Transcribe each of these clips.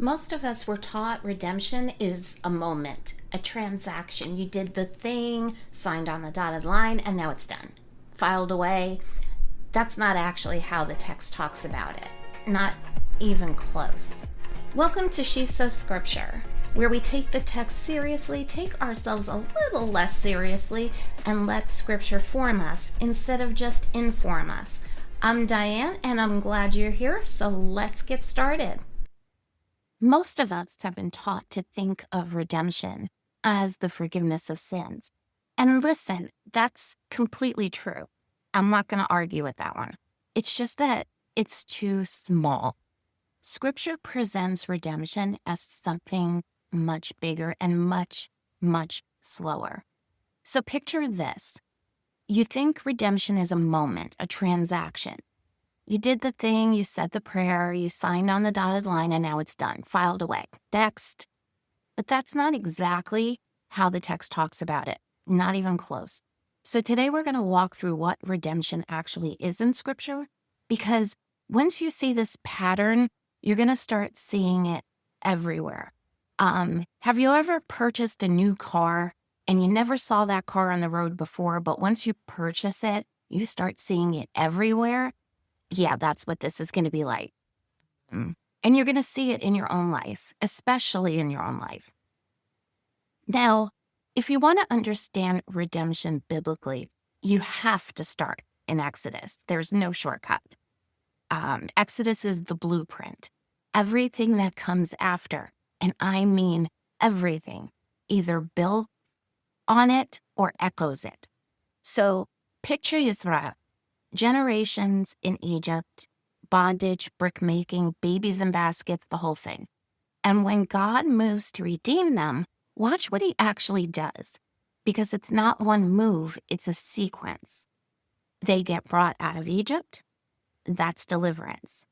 Most of us were taught redemption is a moment, a transaction. You did the thing, signed on the dotted line, and now it's done. Filed away. That's not actually how the text talks about it. Not even close. Welcome to She's So Scripture, where we take the text seriously, take ourselves a little less seriously, and let Scripture form us instead of just inform us. I'm Diane, and I'm glad you're here, so let's get started. Most of us have been taught to think of redemption as the forgiveness of sins. And listen, that's completely true. I'm not going to argue with that one. It's just that it's too small. Scripture presents redemption as something much bigger and much, much slower. So picture this. You think redemption is a moment, a transaction. You did the thing, you said the prayer, you signed on the dotted line, and now it's done, filed away. Next. But that's not exactly how the text talks about it, not even close. So today we're going to walk through what redemption actually is in Scripture, because once you see this pattern, you're going to start seeing it everywhere. Have you ever purchased a new car and you never saw that car on the road before, but once you purchase it, you start seeing it everywhere? Yeah, that's what this is going to be like. And you're going to see it in your own life, especially in your own life. Now, if you want to understand redemption biblically, you have to start in Exodus. There's no shortcut. Exodus is the blueprint. Everything that comes after, and I mean everything, either builds on it or echoes it. So picture Israel. Generations in Egypt, bondage, brick-making, babies in baskets, the whole thing. And when God moves to redeem them, watch what he actually does. Because it's not one move, it's a sequence. They get brought out of Egypt, that's deliverance.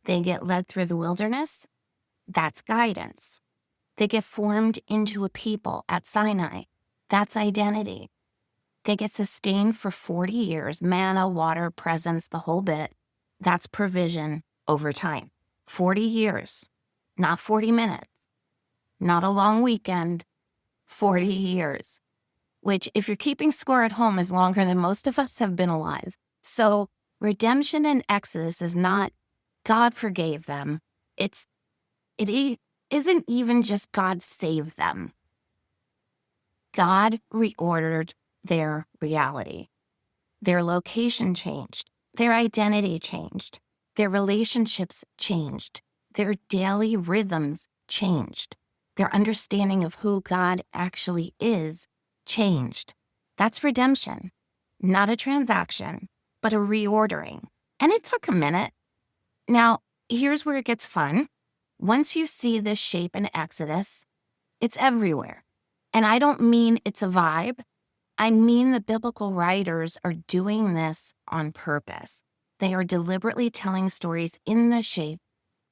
They get led through the wilderness, that's guidance. They get formed into a people at Sinai, that's identity. They get sustained for 40 years, manna, water, presence, the whole bit. That's provision over time. 40 years, not 40 minutes, not a long weekend, 40 years, which if you're keeping score at home is longer than most of us have been alive. So redemption in Exodus is not God forgave them. Isn't even just God saved them. God reordered their reality. Their location changed. Their identity changed. Their relationships changed. Their daily rhythms changed. Their understanding of who God actually is changed. That's redemption. Not a transaction, but a reordering. And it took a minute. Now, here's where it gets fun. Once you see this shape in Exodus, it's everywhere. And I don't mean it's a vibe. I mean the biblical writers are doing this on purpose. They are deliberately telling stories in the shape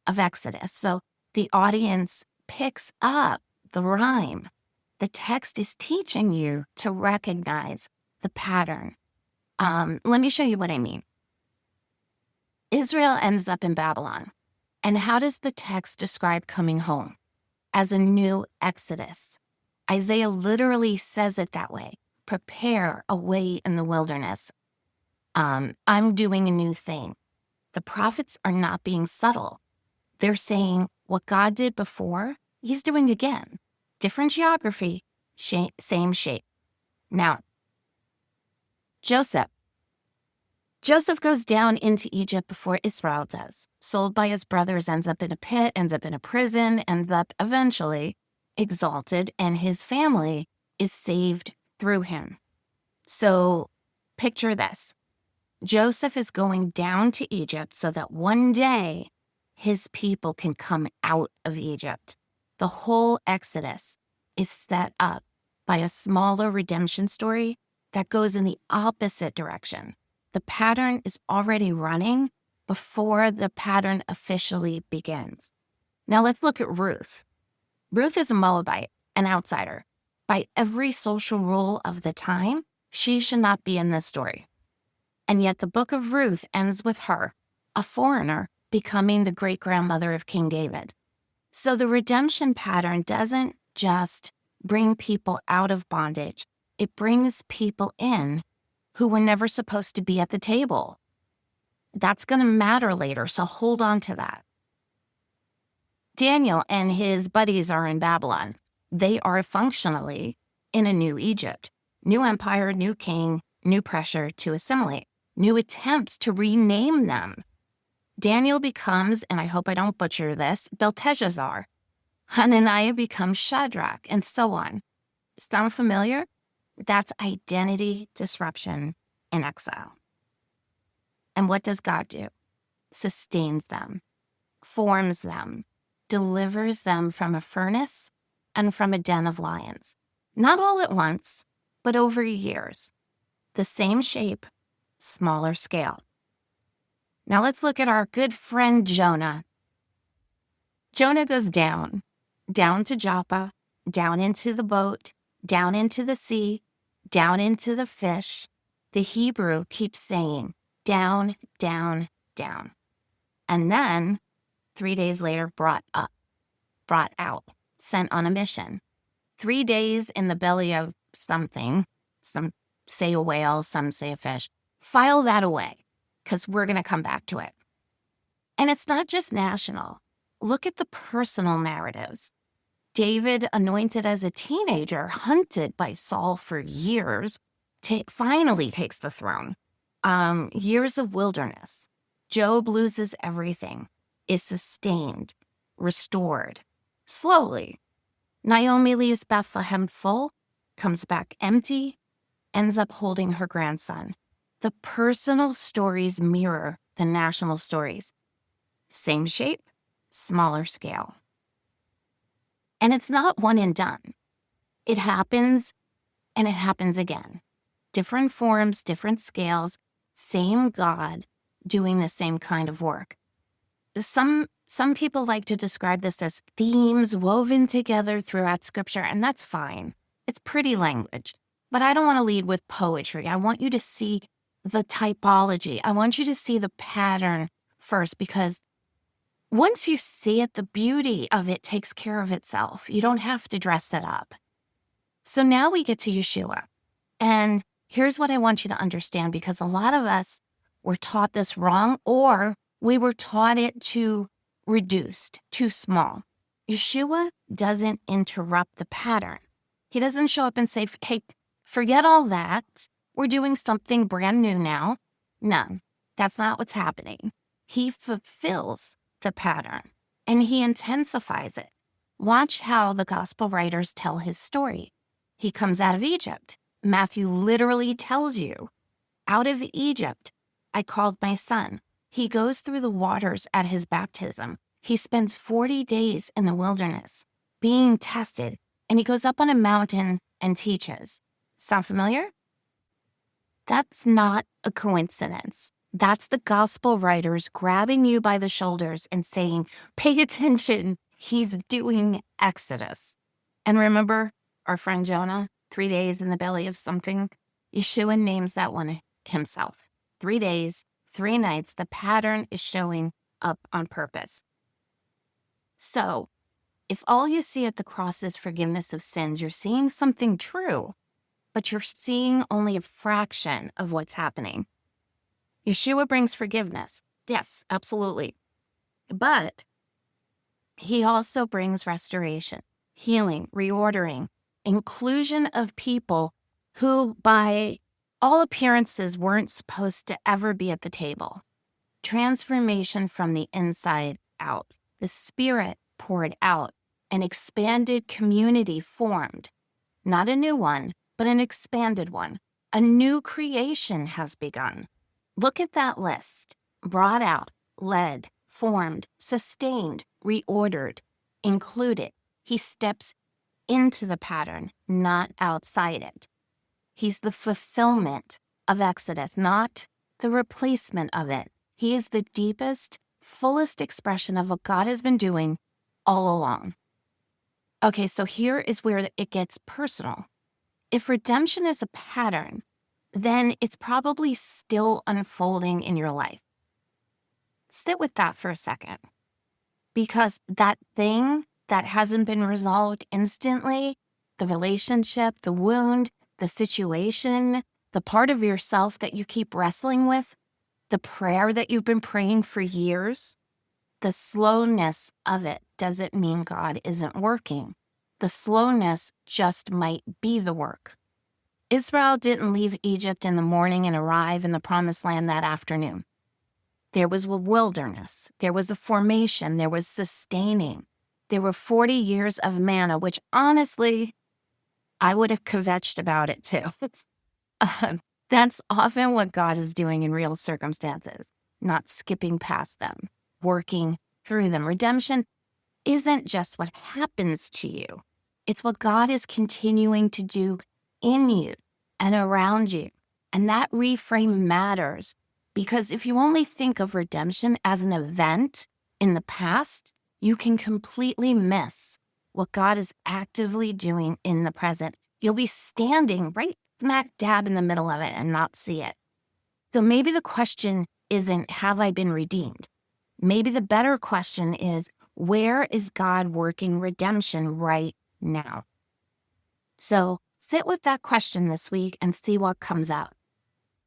of Exodus. So the audience picks up the rhyme. The text is teaching you to recognize the pattern. Let me show you what I mean. Israel ends up in Babylon. And how does the text describe coming home? As a new Exodus. Isaiah literally says it that way. Prepare a way in the wilderness. I'm doing a new thing. The prophets are not being subtle. They're saying what God did before, he's doing again. Different geography, same shape. Now, Joseph goes down into Egypt before Israel does. Sold by his brothers, ends up in a pit, ends up in a prison, ends up eventually exalted, and his family is saved through him. So picture this. Joseph is going down to Egypt so that one day his people can come out of Egypt. The whole Exodus is set up by a smaller redemption story that goes in the opposite direction. The pattern is already running before the pattern officially begins. Now let's look at Ruth. Ruth is a Moabite, an outsider. By every social rule of the time, she should not be in this story. And yet the book of Ruth ends with her, a foreigner, becoming the great-grandmother of King David. So the redemption pattern doesn't just bring people out of bondage, it brings people in who were never supposed to be at the table. That's going to matter later, so hold on to that. Daniel and his buddies are in Babylon. They are functionally in a new Egypt. New empire, new king, new pressure to assimilate, new attempts to rename them. Daniel becomes, and I hope I don't butcher this, Belteshazzar. Hananiah becomes Shadrach, and so on. Sound familiar? That's identity disruption in exile. And what does God do? Sustains them, forms them, delivers them from a furnace and from a den of lions. Not all at once, but over years. The same shape, smaller scale. Now let's look at our good friend Jonah. Jonah goes down to Joppa, down into the boat, down into the sea, down into the fish. The Hebrew keeps saying, down, down, down. And then 3 days later, brought out, sent on a mission. 3 days in the belly of something, some say a whale, some say a fish. File that away, because we're going to come back to it. And it's not just national. Look at the personal narratives. David, anointed as a teenager, hunted by Saul for years, finally takes the throne. Years of wilderness. Job loses everything, is sustained, restored, slowly. Naomi leaves Bethlehem full, comes back empty, ends up holding her grandson. The personal stories mirror the national stories. Same shape, smaller scale. And it's not one and done. It happens and it happens again. Different forms, different scales, same God doing the same kind of work. Some people like to describe this as themes woven together throughout Scripture, and that's fine. It's pretty language. But I don't want to lead with poetry. I want you to see the typology. I want you to see the pattern first, because once you see it, the beauty of it takes care of itself. You don't have to dress it up. So now we get to Yeshua. And here's what I want you to understand, because a lot of us were taught this wrong, or we were taught it too reduced, too small. Yeshua doesn't interrupt the pattern. He doesn't show up and say, hey, forget all that. We're doing something brand new now. No, that's not what's happening. He fulfills the pattern and he intensifies it. Watch how the gospel writers tell his story. He comes out of Egypt. Matthew literally tells you, out of Egypt, I called my son. He goes through the waters at his baptism. He spends 40 days in the wilderness being tested, and he goes up on a mountain and teaches. Sound familiar? That's not a coincidence. That's the gospel writers grabbing you by the shoulders and saying, pay attention, he's doing Exodus. And remember our friend Jonah, 3 days in the belly of something? Yeshua names that one himself. 3 days, 3 nights, the pattern is showing up on purpose. So, if all you see at the cross is forgiveness of sins, you're seeing something true, but you're seeing only a fraction of what's happening. Yeshua brings forgiveness. Yes, absolutely. But he also brings restoration, healing, reordering, inclusion of people who, by all appearances, weren't supposed to ever be at the table. Transformation from the inside out. The Spirit poured out. An expanded community formed. Not a new one, but an expanded one. A new creation has begun. Look at that list. Brought out, led, formed, sustained, reordered, included. He steps into the pattern, not outside it. He's the fulfillment of Exodus, not the replacement of it. He is the deepest, fullest expression of what God has been doing all along. Okay, so here is where it gets personal. If redemption is a pattern, then it's probably still unfolding in your life. Sit with that for a second. because that thing that hasn't been resolved instantly, the relationship, the wound, the situation, the part of yourself that you keep wrestling with, the prayer that you've been praying for years, the slowness of it doesn't mean God isn't working. The slowness just might be the work. Israel didn't leave Egypt in the morning and arrive in the promised land that afternoon. There was a wilderness. There was a formation. There was sustaining. There were 40 years of manna, which honestly, I would have kvetched about it too. That's often what God is doing in real circumstances, not skipping past them, working through them. Redemption isn't just what happens to you. It's what God is continuing to do in you and around you. And that reframe matters because if you only think of redemption as an event in the past, you can completely miss what God is actively doing in the present. You'll be standing right smack dab in the middle of it and not see it. So maybe the question isn't, have I been redeemed? Maybe the better question is, where is God working redemption right now? So sit with that question this week and see what comes out.